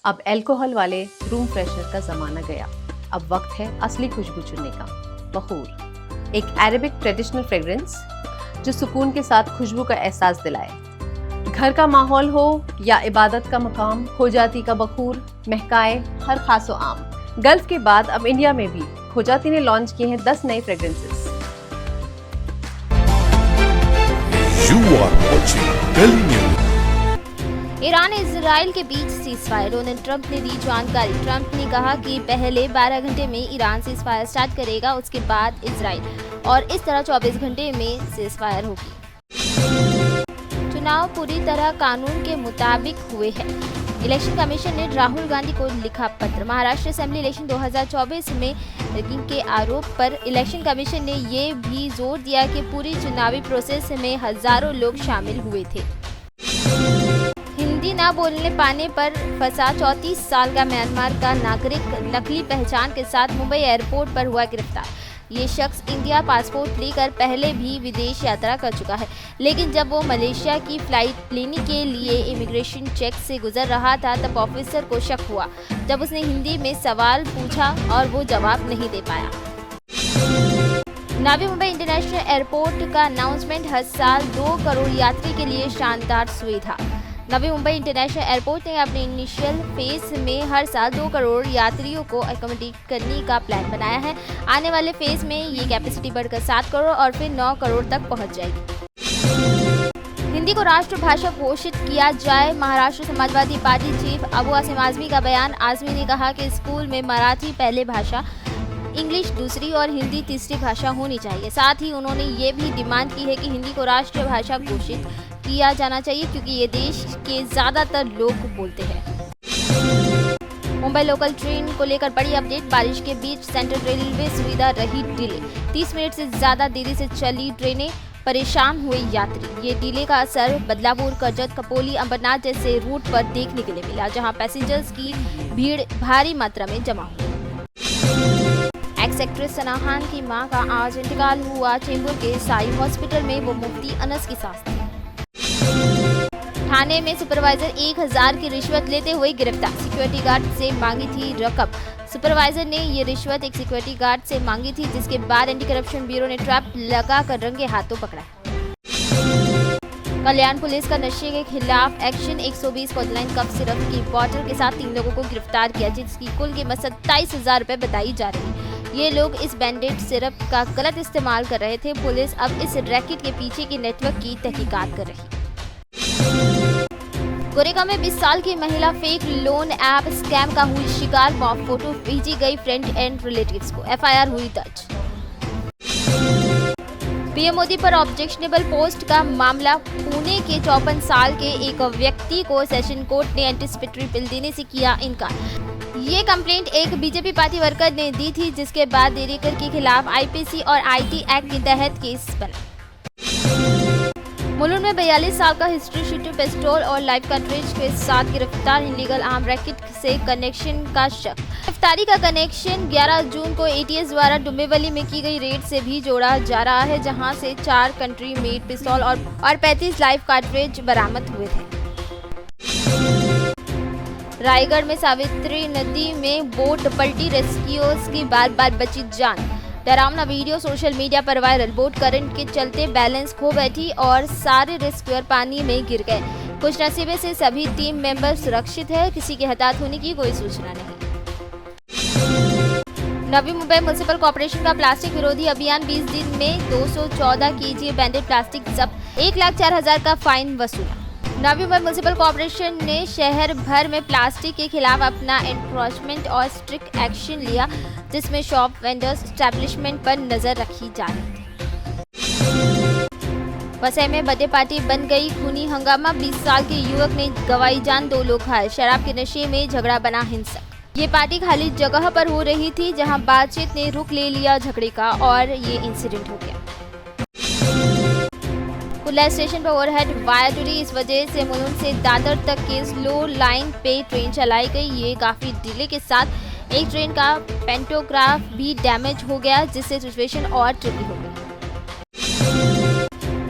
अब अल्कोहल वाले room freshener का जमाना गया। अब वक्त है असली खुशबू चुनने का। बखूर, एक अरेबिक ट्रेडिशनल फ्रेग्रेंस जो सुकून के साथ खुशबू का एहसास दिलाए। घर का माहौल हो या इबादत का मकाम, खोजाती का बखूर महकाए हर खासो आम। गल्फ के बाद अब इंडिया में भी खोजाती ने लॉन्च किए हैं 10 नए fragrances. You are watching Delhi News. Iran Israel के बीच सीजफायर, डोनाल्ड ट्रंप ने दी जानकारी। ट्रंप ने कहा कि पहले 12 घंटे में ईरान सीजफायर स्टार्ट करेगा, उसके बाद इजराइल, और इस तरह 24 घंटे में सीजफायर होगी। चुनाव पूरी तरह कानून के मुताबिक हुए हैं। इलेक्शन कमीशन ने राहुल गांधी को लिखा पत्र। महाराष्ट्र असेंबली इलेक्शन 2024 में रिगिंग के आरोप पर इलेक्शन कमीशन ने ये भी जोर दिया कि पूरी चुनावी प्रोसेस में हजारों लोग शामिल हुए थे। हिंदी न बोलने पाने पर फंसा 34 साल का म्यांमार का नागरिक नकली पहचान के साथ मुंबई एयरपोर्ट पर हुआ गिरफ्तार। ये शख्स इंडिया पासपोर्ट लेकर पहले भी विदेश यात्रा कर चुका है, लेकिन जब वो मलेशिया की फ्लाइट लेने के लिए इमिग्रेशन चेक से गुजर रहा था तब ऑफिसर को शक हुआ जब उसने हिंदी में सवाल पूछा और वो जवाब नहीं दे पाया। नवी मुंबई इंटरनेशनल एयरपोर्ट का अनाउंसमेंट, हर साल 2 करोड़ यात्री के लिए शानदार सुविधा। नवी मुंबई इंटरनेशनल एयरपोर्ट ने अपने इनिशियल फेज में हर साल 2 करोड़ यात्रियों को अकोमोडेट करने का प्लान बनाया है। आने वाले फेज में ये कैपेसिटी बढ़कर 7 करोड़ और फिर 9 करोड़ तक पहुंच जाएगी। हिंदी को राष्ट्रभाषा घोषित किया जाए, महाराष्ट्र समाजवादी पार्टी चीफ अबू आसिम आजमी का बयान। आजमी ने कहा कि स्कूल में मराठी पहले भाषा, इंग्लिश दूसरी और हिंदी तीसरी भाषा होनी चाहिए। साथ ही उन्होंने ये भी डिमांड की है कि हिंदी को राष्ट्रीय भाषा घोषित किया जाना चाहिए, क्योंकि ये देश के ज्यादातर लोग बोलते हैं। मुंबई लोकल ट्रेन को लेकर बड़ी अपडेट। बारिश के बीच सेंट्रल रेलवे सुविधा रही डिले। 30 मिनट से ज्यादा देरी से चली ट्रेनें, परेशान हुए यात्री। ये डिले का असर बदलापुर, कर्जत, कपोली, अंबरनाथ जैसे रूट पर देखने के लिए मिला, जहां पैसेंजर्स की भीड़ भारी मात्रा में जमा हुई। एक्स एक्ट्रेस सना खान की मां का आज इंतकाल हुआ। चेंबूर के साई हॉस्पिटल में वो मुफ्ती अनस की सास थी। थाने में सुपरवाइजर 1000 की रिश्वत लेते हुए गिरफ्तार। सिक्योरिटी गार्ड से मांगी थी रकम। सुपरवाइजर ने ये रिश्वत एक सिक्योरिटी गार्ड से मांगी थी, जिसके बाद एंटी करप्शन ब्यूरो ने ट्रैप लगाकर रंगे हाथों पकड़ा। कल्याण पुलिस का नशे के खिलाफ एक्शन। 120 कोदलाइन कफ सिरप की बोतल के साथ 3 लोगों को गिरफ्तार किया, जिसकी कुल कीमत 27,000 रुपए बताई जा रही है। ये लोग इस बैंडेड सिरप का गलत इस्तेमाल कर रहे थे। पुलिस अब इस रैकेट के पीछे की नेटवर्क की तहकीकात कर रही। गोरेगा में 20 साल की महिला फेक लोन ऐप स्कैम का हुई शिकार। मॉब फोटो भेजी गई फ्रेंड एंड रिलेटिव्स को। एफआईआर हुई दर्ज। पीएम मोदी पर ऑब्जेक्शनेबल पोस्ट का मामला। पुणे के 54 साल के एक व्यक्ति को सेशन कोर्ट ने एंटीसिपेटरी बिल देने से किया इनकार। ये कंप्लेंट एक बीजेपी पार्टी वर्कर ने दी थी, जिसके बाद देरेकर के खिलाफ आईपीसी और आईटी एक्ट के तहत केस बना। मुलुंड में 42 साल का हिस्ट्री शीटर पिस्टल और लाइव कार्ट्रिज के साथ गिरफ्तार। इलीगल आर्म रैकेट से कनेक्शन का शक। गिरफ्तारी का कनेक्शन 11 जून को एटीएस द्वारा डुम्बेवली में की गई रेड से भी जोड़ा जा रहा है, जहां से 4 कंट्री मेड पिस्तौल और 35 लाइव कार्ट्रिज बरामद हुए थे। रायगढ़ में सावित्री नदी में बोट पलटी, रेस्क्यूअर्स की बार-बार बची जान। डरावना वीडियो सोशल मीडिया पर वायरल। बोट करंट के चलते बैलेंस खो बैठी और सारे रेस्क्यूअर पानी में गिर गए। कुछ नसीबे से सभी टीम मेंबर सुरक्षित है, किसी के हताहत होने की कोई सूचना नहीं। नवी मुंबई म्युनिसिपल कॉर्पोरेशन का प्लास्टिक विरोधी अभियान। 20 दिन में 214 केजी बैंडेड प्लास्टिक जब्त। 1,04,000 का फाइन वसूला। नवी मुंबई म्युनिसिपल कॉर्पोरेशन ने शहर भर में प्लास्टिक के खिलाफ अपना एनफोर्समेंट और स्ट्रिक्ट एक्शन लिया, जिसमें शॉप वेंडर्स एस्टैब्लिशमेंट पर नजर रखी जा रही थी। वसई में बर्थडे पार्टी बन गई खूनी हंगामा। 20 साल के युवक ने गंवाई जान, 2 लोग घायल। शराब के नशे में झगड़ा बना हिंसक। ये पार्टी खाली जगह पर हो रही थी, जहां बातचीत ने रुख ले लिया झगड़े का और ये इंसिडेंट हो गया। कुल्ला स्टेशन पर ओवरहेड वायर टूटी। इस वजह से मुलुंड से दादर तक के स्लो लाइन पे ट्रेन चलाई गई। ये काफी डिले के साथ एक ट्रेन का पेंटोग्राफ भी डैमेज हो गया, जिससे सिचुएशन और ट्रिकी हो गई।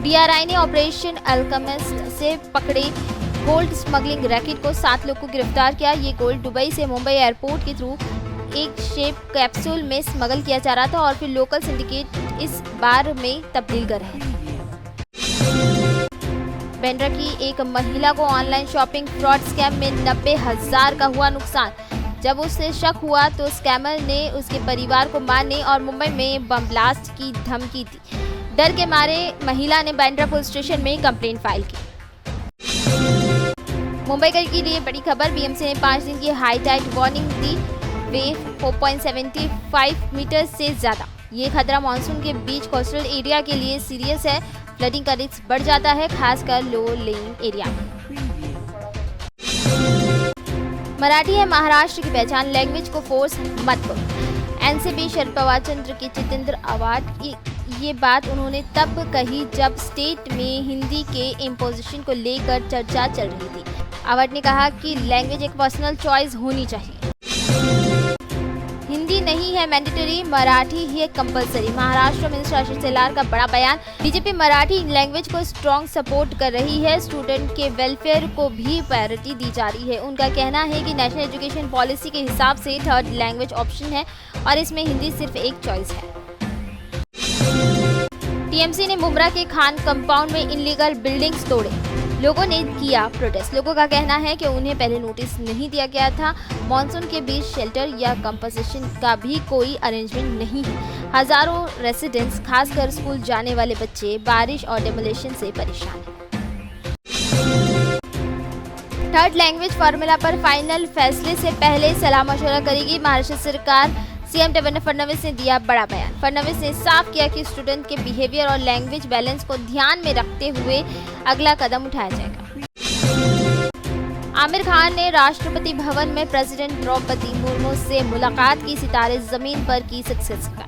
डीआरआई ने ऑपरेशन अल्केमिस्ट से पकड़े गोल्ड स्मगलिंग रैकेट को 7 लोग को गिरफ्तार किया। ये गोल्ड दुबई से मुंबई एयरपोर्ट के थ्रू एक शेप कैप्सूल में स्मगल किया जा रहा था और फिर लोकल सिंडिकेट इस बार में तब्दील कर रहे थे। बांद्रा की एक महिला को ऑनलाइन शॉपिंग फ्रॉड स्कैम में 90,000 का हुआ नुकसान। जब उससे शक हुआ तो स्कैमर ने उसके परिवार को मारने और मुंबई में बम ब्लास्ट की धमकी दी। डर के मारे महिला ने बांद्रा पुलिस स्टेशन में कंप्लेंट फाइल की। मुंबई के लिए बड़ी खबर, बीएमसी ने 5 दिन की हाई टाइड वार्निंग दी। वेव 4.75 मीटर से ज्यादा। ये खतरा मानसून के बीच कोस्टल एरिया के लिए सीरियस है। फ्लडिंग का रिस्क बढ़ जाता है, खासकर लो लेइंग एरिया में। मराठी है महाराष्ट्र की पहचान, लैंग्वेज को फोर्स मत करो। एनसीपी शरद पवार चंद्र के जितेंद्र अवार्ड, ये बात उन्होंने तब कही जब स्टेट में हिंदी के इम्पोजिशन को लेकर चर्चा चल रही थी। अवार्ड ने कहा कि लैंग्वेज एक पर्सनल चॉइस होनी चाहिए, हिंदी नहीं है मैंडेटरी, मराठी ही है कंपलसरी। महाराष्ट्र मिनिस्टर आशीष शेलार का बड़ा बयान। बीजेपी मराठी लैंग्वेज को स्ट्रॉन्ग सपोर्ट कर रही है, स्टूडेंट के वेलफेयर को भी प्रायोरिटी दी जा रही है। उनका कहना है कि नेशनल एजुकेशन पॉलिसी के हिसाब से थर्ड लैंग्वेज ऑप्शन है और इसमें हिंदी सिर्फ एक चॉइस है। टीएमसी ने मुंब्रा के खान कंपाउंड में इनलीगल बिल्डिंग्स तोड़े, लोगों ने किया प्रोटेस्ट। लोगों का कहना है कि उन्हें पहले नोटिस नहीं दिया गया था। मॉनसून के बीच शेल्टर या कंपोजिशन का भी कोई अरेंजमेंट नहीं है। हजारों रेसिडेंट्स, खासकर स्कूल जाने वाले बच्चे, बारिश और डेमोलेशन से परेशान हैं। थर्ड लैंग्वेज फॉर्मूला पर फाइनल फैसले से पहले सलाह मशवरा करेगी महाराष्ट्र सरकार। सीएम देवेंद्र फडणवीस ने दिया बड़ा बयान। फडणवीस ने साफ किया कि स्टूडेंट के बिहेवियर और लैंग्वेज बैलेंस को ध्यान में रखते हुए अगला कदम उठाया जाएगा। आमिर खान ने राष्ट्रपति भवन में प्रेसिडेंट द्रौपदी मुर्मू से मुलाकात की। सितारे जमीन पर की सक्सेस का।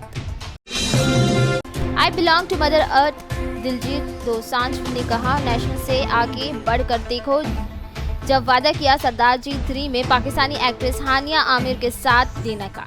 I belong to mother earth, Diljit Dosanjh ने कहा, नेशनल से आगे बढ़कर देखो। जब वादा किया सरदार जी 3 में पाकिस्तानी एक्ट्रेस हानिया आमिर के साथ देने का।